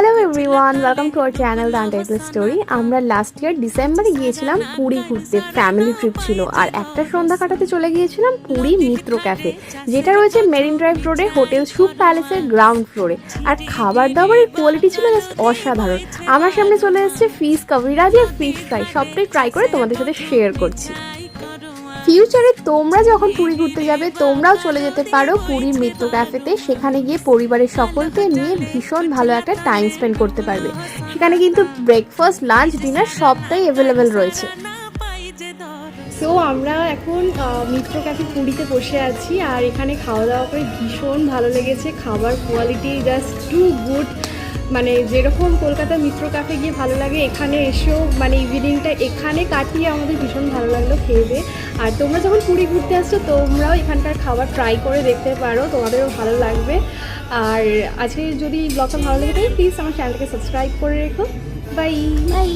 Hello everyone, welcome to our channel the untitled story. আমরা last year ডিসেম্বরে গিয়েছিলাম পুরী ঘুরতে, ফ্যামিলি ট্রিপ ছিল। আর একটা সন্ধ্যা কাটাতে চলে গিয়েছিলাম পুরী মিত্র ক্যাফে, যেটা রয়েছে মেরিন ড্রাইভ রোডে হোটেল সুপ প্যালেসের গ্রাউন্ড ফ্লোরে। আর খাবার দাবারের কোয়ালিটি ছিল জাস্ট অসাধারণ। আমার সামনে চলে এসেছে ফিশ কবিরাজ আর ফিশ ফ্রাই, সবটাই ট্রাই করে তোমাদের সাথে শেয়ার করছি। ফিউচারে তোমরা যখন পুরী ঘুরতে যাবে তোমরাও চলে যেতে পারো পুরী মিত্র ক্যাফেতে। সেখানে গিয়ে পরিবারের সকলকে নিয়ে ভীষণ ভালো একটা টাইম স্পেন্ড করতে পারবে। সেখানে কিন্তু ব্রেকফাস্ট, লাঞ্চ, ডিনার সবটাই অ্যাভেলেবেল রয়েছে। তো আমরা এখন মিত্র ক্যাফে পুরীতে বসে আছি, আর এখানে খাওয়া দাওয়া করে ভীষণ ভালো লেগেছে। খাবার কোয়ালিটি জাস্ট টু গুড। মানে যেরকম কলকাতা মিত্র ক্যাফে গিয়ে ভালো লাগে, এখানে এসেও মানে ইভিনিংটা এখানে কাটিয়ে আমাদের ভীষণ ভালো লাগলো খেয়ে। আর তোমরা যখন পুরী ঘুরতে আসছো তোমরাও এখানকার খাবার ট্রাই করে দেখতে পারো, তোমাদেরও ভালো লাগবে। আর আজকে যদি ব্লগটা ভালো লেগে থাকে প্লিজ আমার চ্যানেলটাকে সাবস্ক্রাইব করে রেখো। Bye bye.